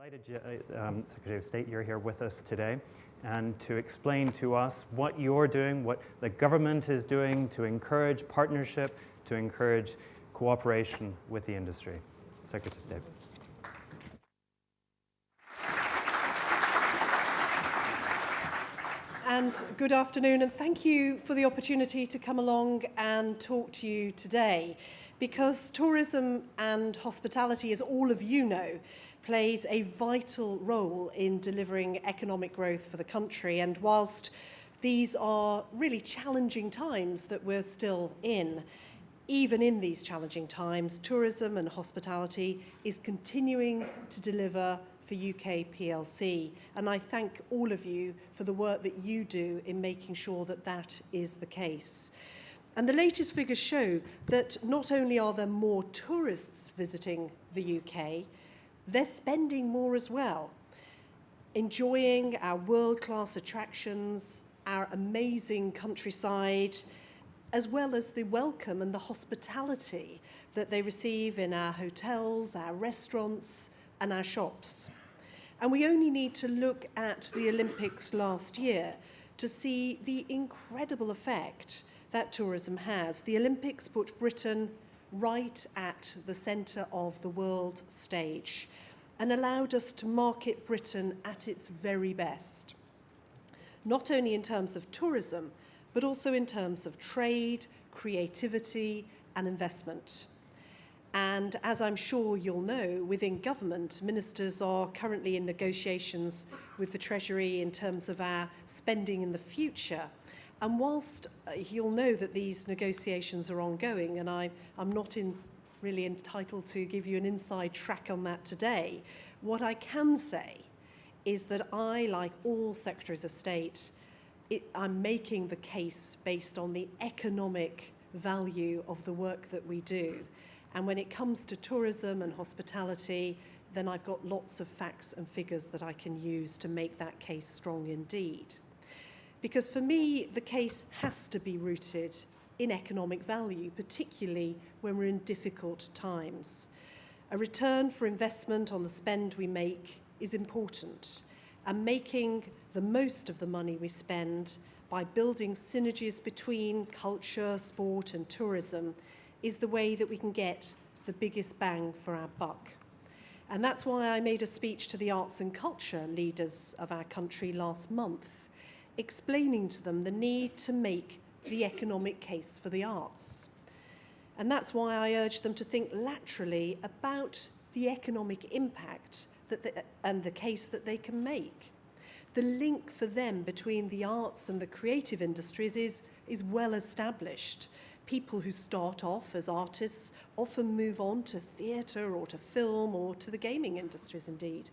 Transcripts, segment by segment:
Delighted, Secretary of State, you're here with us today, and to explain to us what you're doing, what the government is doing to encourage partnership, to encourage cooperation with the industry. Secretary of State. And good afternoon, and thank you for the opportunity to come along and talk to you today, because tourism and hospitality, as all of you know, plays a vital role in delivering economic growth for the country. And whilst these are really challenging times that we're still in, even in these challenging times, tourism and hospitality is continuing to deliver for UK PLC. And I thank all of you for the work that you do in making sure that that is the case. And the latest figures show that not only are there more tourists visiting the UK, they're spending more as well, enjoying our world-class attractions, our amazing countryside, as well as the welcome and the hospitality that they receive in our hotels, our restaurants, and our shops. And we only need to look at the Olympics last year to see the incredible effect that tourism has. The Olympics put Britain right at the centre of the world stage and allowed us to market Britain at its very best, not only in terms of tourism, but also in terms of trade, creativity, and investment. And as I'm sure you'll know, within government, ministers are currently in negotiations with the Treasury in terms of our spending in the future. And whilst you'll know that these negotiations are ongoing, and I'm not really entitled to give you an inside track on that today, what I can say is that I, like all Secretaries of State, I'm making the case based on the economic value of the work that we do. And when it comes to tourism and hospitality, then I've got lots of facts and figures that I can use to make that case strong indeed. Because for me, the case has to be rooted in economic value, particularly when we're in difficult times. A return for investment on the spend we make is important, and making the most of the money we spend by building synergies between culture, sport, and tourism is the way that we can get the biggest bang for our buck. And that's why I made a speech to the arts and culture leaders of our country last month, explaining to them the need to make the economic case for the arts. And that's why I urge them to think laterally about the economic impact and the case that they can make. The link for them between the arts and the creative industries is well established. People who start off as artists often move on to theatre or to film or to the gaming industries indeed.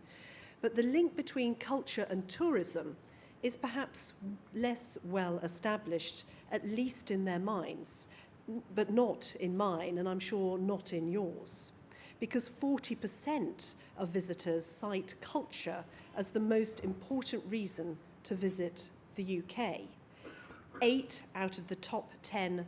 But the link between culture and tourism is perhaps less well established, at least in their minds, but not in mine, and I'm sure not in yours. Because 40% of visitors cite culture as the most important reason to visit the UK. 8 out of the top 10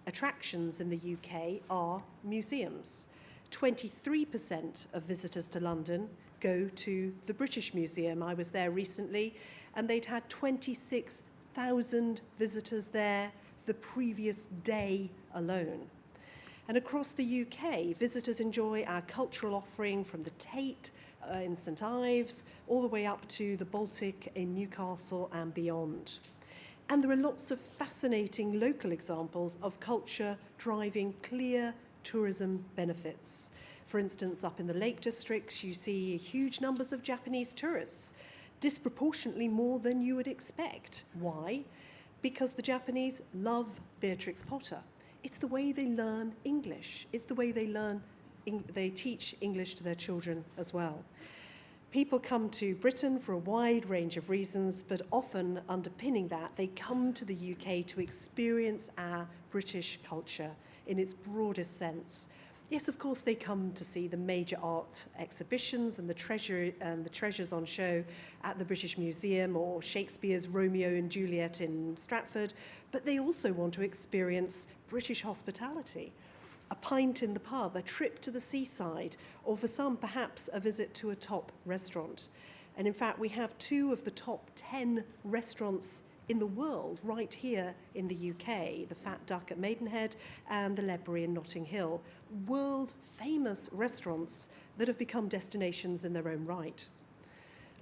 attractions in the UK are museums. 23% of visitors to London go to the British Museum. I was there recently, and they'd had 26,000 visitors there the previous day alone. And across the UK, visitors enjoy our cultural offering from the Tate in St Ives all the way up to the Baltic in Newcastle and beyond. And there are lots of fascinating local examples of culture driving clear tourism benefits. For instance, up in the Lake Districts, you see huge numbers of Japanese tourists, disproportionately more than you would expect. Why? Because the Japanese love Beatrix Potter. It's the way they learn English. It's the way they teach English to their children as well. People come to Britain for a wide range of reasons, but often underpinning that, they come to the UK to experience our British culture in its broadest sense. Yes, of course, they come to see the major art exhibitions and the treasures on show at the British Museum or Shakespeare's Romeo and Juliet in Stratford, but they also want to experience British hospitality. a pint in the pub, a trip to the seaside, or for some, perhaps a visit to a top restaurant. And in fact, we have 2 of the top 10 restaurants in the world right here in the UK, the Fat Duck at Maidenhead and the Ledbury in Notting Hill, world famous restaurants that have become destinations in their own right.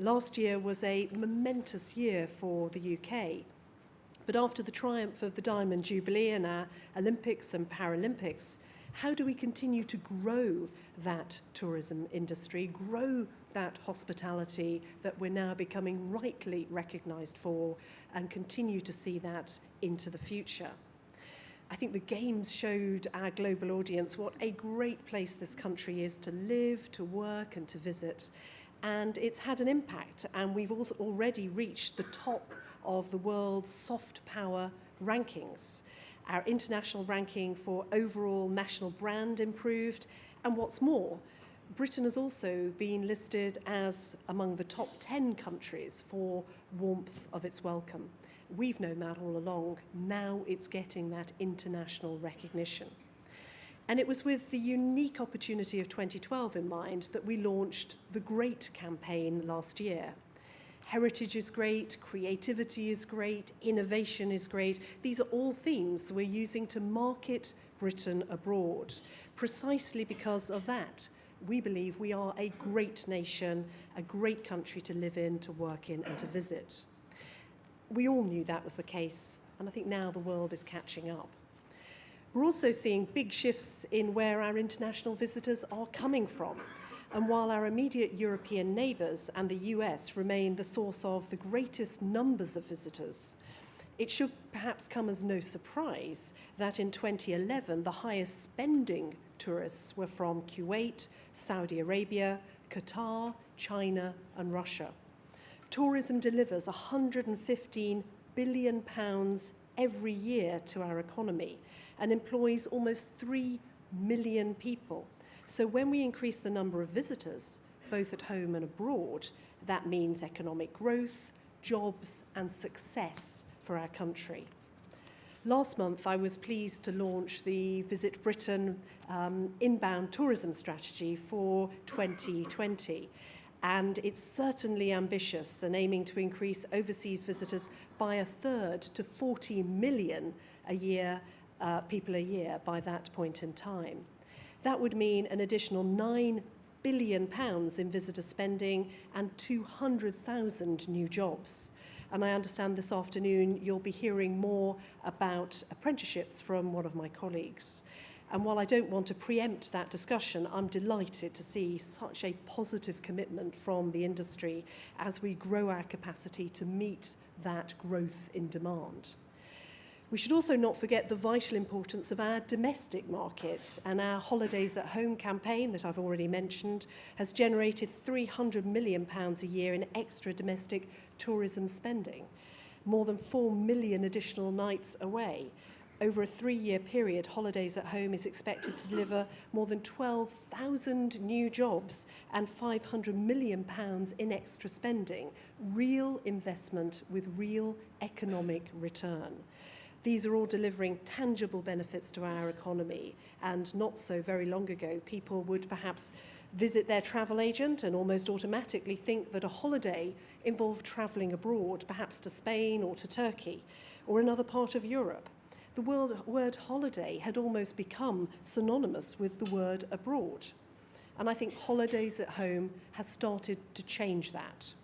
Last year was a momentous year for the UK, but after the triumph of the Diamond Jubilee and our Olympics and Paralympics, how do we continue to grow that tourism industry, grow that hospitality that we're now becoming rightly recognised for, and continue to see that into the future? I think the Games showed our global audience what a great place this country is to live, to work and to visit. And it's had an impact, and we've also already reached the top of the world's soft power rankings. Our international ranking for overall national brand improved, and what's more, Britain has also been listed as among the top 10 countries for warmth of its welcome. We've known that all along. Now it's getting that international recognition. And it was with the unique opportunity of 2012 in mind that we launched the GREAT campaign last year. Heritage is great, creativity is great, innovation is great. These are all themes we're using to market Britain abroad. Precisely because of that, we believe we are a great nation, a great country to live in, to work in, and to visit. We all knew that was the case, and I think now the world is catching up. We're also seeing big shifts in where our international visitors are coming from. And while our immediate European neighbours and the US remain the source of the greatest numbers of visitors, it should perhaps come as no surprise that in 2011, the highest spending tourists were from Kuwait, Saudi Arabia, Qatar, China, and Russia. Tourism delivers £115 billion every year to our economy and employs almost 3 million people. So when we increase the number of visitors, both at home and abroad, that means economic growth, jobs, and success for our country. Last month, I was pleased to launch the Visit Britain inbound tourism strategy for 2020. And it's certainly ambitious and aiming to increase overseas visitors by a third to 40 million people a year by that point in time. That would mean an additional £9 billion in visitor spending and 200,000 new jobs. And I understand this afternoon you'll be hearing more about apprenticeships from one of my colleagues. And while I don't want to preempt that discussion, I'm delighted to see such a positive commitment from the industry as we grow our capacity to meet that growth in demand. We should also not forget the vital importance of our domestic market, and our Holidays at Home campaign that I've already mentioned has generated £300 million a year in extra domestic tourism spending, more than 4 million additional nights away. Over a 3-year period, Holidays at Home is expected to deliver more than 12,000 new jobs and £500 million in extra spending, real investment with real economic return. These are all delivering tangible benefits to our economy, and not so very long ago, people would perhaps visit their travel agent and almost automatically think that a holiday involved travelling abroad, perhaps to Spain or to Turkey or another part of Europe. The word holiday had almost become synonymous with the word abroad. And I think Holidays at Home has started to change that.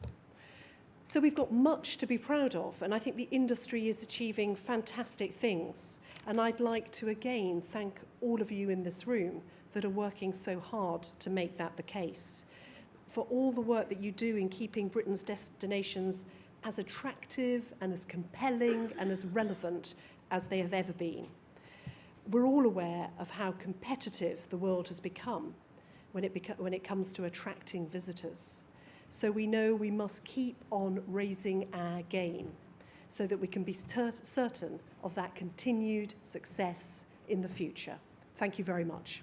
So we've got much to be proud of, and I think the industry is achieving fantastic things. And I'd like to again thank all of you in this room that are working so hard to make that the case, for all the work that you do in keeping Britain's destinations as attractive and as compelling and as relevant as they have ever been. We're all aware of how competitive the world has become when it comes to attracting visitors. So we know we must keep on raising our game so that we can be certain of that continued success in the future. Thank you very much.